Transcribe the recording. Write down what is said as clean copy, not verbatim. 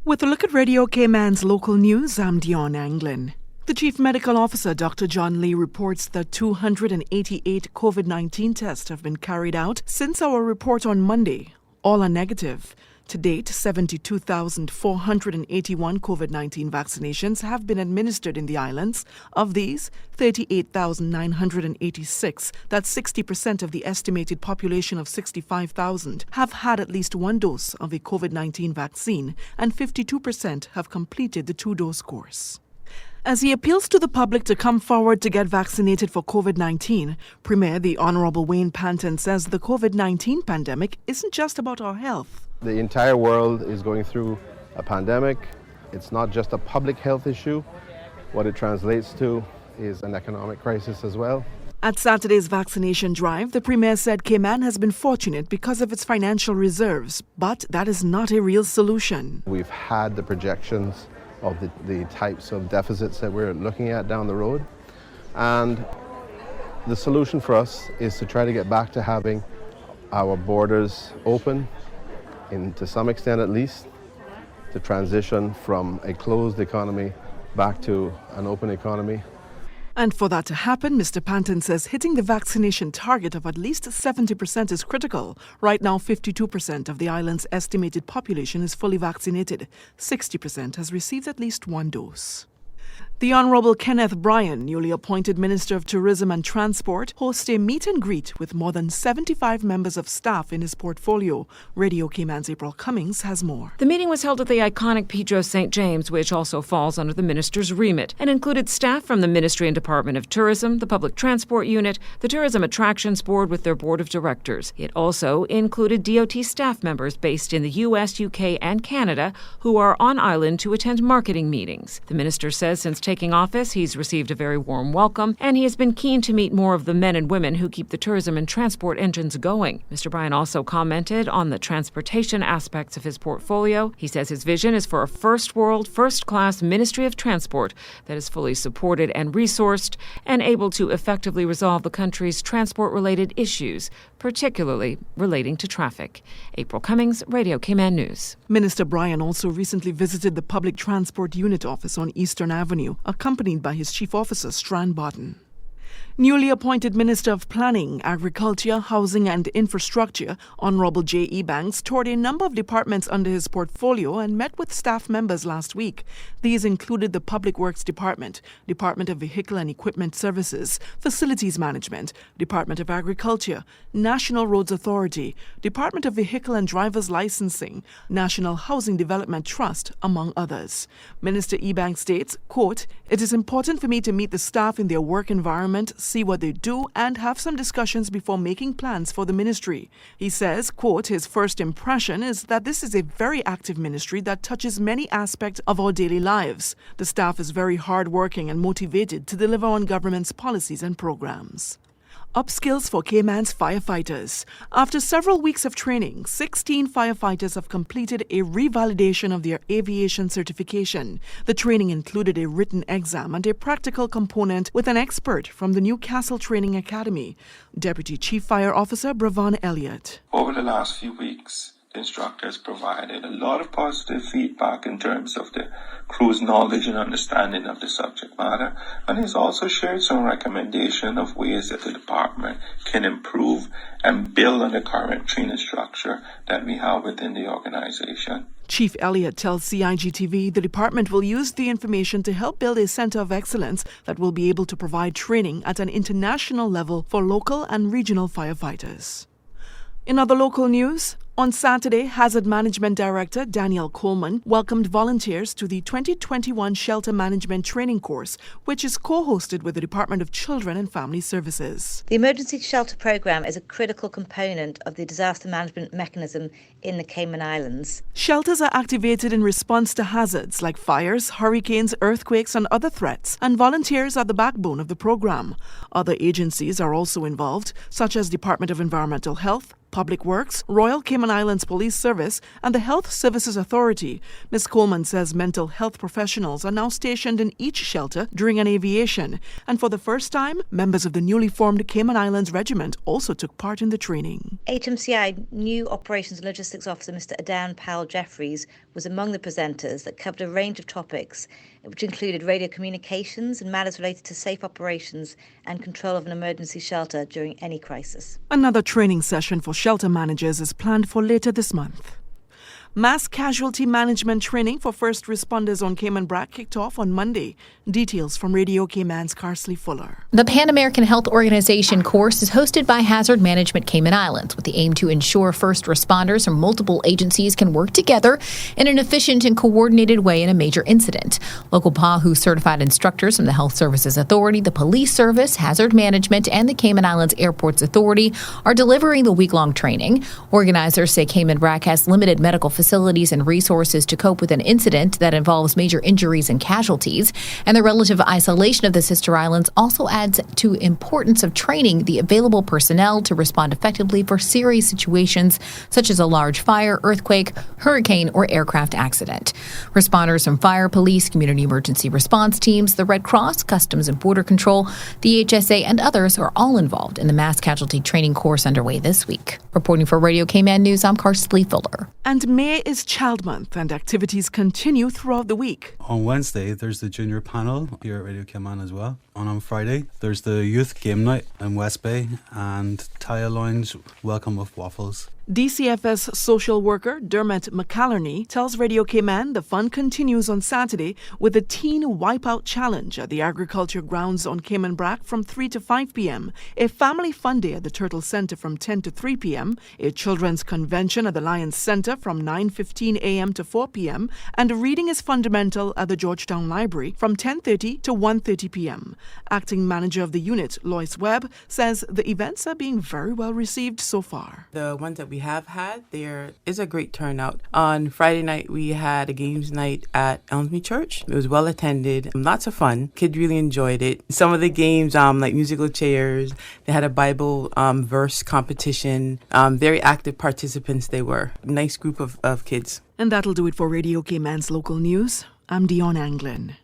With a look at Radio Cayman's local news, I'm Dionne Anglin. The Chief Medical Officer, Dr. John Lee, reports that 288 COVID-19 tests have been carried out since our report on Monday. All are negative. To date, 72,481 COVID-19 vaccinations have been administered in the islands. Of these, 38,986, that's 60% of the estimated population of 65,000, have had at least one dose of a COVID-19 vaccine, and 52% have completed the two-dose course. As he appeals to the public to come forward to get vaccinated for COVID-19, Premier the Honorable Wayne Panton says the COVID-19 pandemic isn't just about our health. The entire world is going through a pandemic. It's not just a public health issue. What it translates to is an economic crisis as well. At Saturday's vaccination drive, the Premier said Cayman has been fortunate because of its financial reserves, but that is not a real solution. We've had the projections of the types of deficits that we're looking at down the road. And the solution for us is to try to get back to having our borders open, to some extent at least, to transition from a closed economy back to an open economy. And for that to happen, Mr. Panton says hitting the vaccination target of at least 70% is critical. Right now, 52% of the island's estimated population is fully vaccinated. 60% has received at least one dose. The Honourable Kenneth Bryan, newly appointed Minister of Tourism and Transport, hosted a meet and greet with more than 75 members of staff in his portfolio. Radio Cayman's April Cummings has more. The meeting was held at the iconic Pedro St. James, which also falls under the minister's remit, and included staff from the Ministry and Department of Tourism, the Public Transport Unit, the Tourism Attractions Board with their board of directors. It also included DOT staff members based in the US, UK, and Canada who are on island to attend marketing meetings. The minister says since taking office, he's received a very warm welcome, and he has been keen to meet more of the men and women who keep the tourism and transport engines going. Mr. Bryan also commented on the transportation aspects of his portfolio. He says his vision is for a first-world, first-class Ministry of Transport that is fully supported and resourced and able to effectively resolve the country's transport-related issues, particularly relating to traffic. April Cummings, Radio Cayman News. Minister Bryan also recently visited the Public Transport Unit office on Eastern Avenue, accompanied by his Chief Officer, Strand Barton. Newly appointed Minister of Planning, Agriculture, Housing and Infrastructure, Honourable J.E. Banks, toured a number of departments under his portfolio and met with staff members last week. These included the Public Works Department, Department of Vehicle and Equipment Services, Facilities Management, Department of Agriculture, National Roads Authority, Department of Vehicle and Drivers Licensing, National Housing Development Trust, among others. Minister E. Banks states, quote, "It is important for me to meet the staff in their work environment, see what they do, and have some discussions before making plans for the ministry." He says, quote, his first impression is that this is a very active ministry that touches many aspects of our daily lives. The staff is very hardworking and motivated to deliver on government's policies and programs. Upskills for Cayman's firefighters. After several weeks of training, 16 firefighters have completed a revalidation of their aviation certification. The training included a written exam and a practical component with an expert from the Newcastle Training Academy. Deputy Chief Fire Officer Bravon Elliott. Over the last few weeks, the instructors provided a lot of positive feedback in terms of the crew's knowledge and understanding of the subject matter, and he's also shared some recommendation of ways that the department can improve and build on the current training structure that we have within the organization. Chief Elliott tells CIGTV the department will use the information to help build a center of excellence that will be able to provide training at an international level for local and regional firefighters. In other local news, on Saturday, Hazard Management Director Daniel Coleman welcomed volunteers to the 2021 Shelter Management Training Course, which is co-hosted with the Department of Children and Family Services. The Emergency Shelter Programme is a critical component of the disaster management mechanism in the Cayman Islands. Shelters are activated in response to hazards like fires, hurricanes, earthquakes and other threats, and volunteers are the backbone of the programme. Other agencies are also involved, such as Department of Environmental Health, Public Works, Royal Cayman Islands Police Service, and the Health Services Authority. Ms. Coleman says mental health professionals are now stationed in each shelter during an aviation. And for the first time, members of the newly formed Cayman Islands Regiment also took part in the training. HMCI new Operations and Logistics Officer Mr. Adan Powell-Jeffries was among the presenters that covered a range of topics, which included radio communications and matters related to safe operations and control of an emergency shelter during any crisis. Another training session for shelter managers is planned for later this month. Mass casualty management training for first responders on Cayman Brac kicked off on Monday. Details from Radio Cayman's Carsley Fuller. The Pan American Health Organization course is hosted by Hazard Management Cayman Islands with the aim to ensure first responders from multiple agencies can work together in an efficient and coordinated way in a major incident. Local PAHU certified instructors from the Health Services Authority, the Police Service, Hazard Management, and the Cayman Islands Airports Authority are delivering the week-long training. Organizers say Cayman Brac has limited medical facilities and resources to cope with an incident that involves major injuries and casualties, and the relative isolation of the sister islands also adds to importance of training the available personnel to respond effectively for serious situations such as a large fire, earthquake, hurricane, or aircraft accident. Responders from fire, police, community emergency response teams, the Red Cross, Customs and Border Control, the HSA, and others are all involved in the mass casualty training course underway this week. Reporting for Radio Cayman News, I'm Carsley Fuller. And May is Child Month, and activities continue throughout the week. On Wednesday, there's the junior panel here at Radio Cayman as well. And on Friday, there's the youth game night in West Bay and Taya Lounge welcome with waffles. DCFS social worker Dermot McCallerney tells Radio Cayman the fun continues on Saturday with the Teen Wipeout Challenge at the Agriculture Grounds on Cayman Brac from 3 to 5 p.m., a family fun day at the Turtle Centre from 10 to 3 p.m., a children's convention at the Lions Centre from 9:15 a.m. to 4 p.m., and reading is fundamental at the Georgetown Library from 10:30 to 1:30 p.m. Acting manager of the unit, Lois Webb, says the events are being very well received so far. The ones that we have had, there is a great turnout. On Friday night, we had a games night at Elmsmead Church. It was well attended, lots of fun. Kids really enjoyed it. Some of the games, like musical chairs, they had a Bible verse competition. Very active participants they were. Nice group of kids. And that'll do it for Radio Cayman's local news. I'm Dionne Anglin.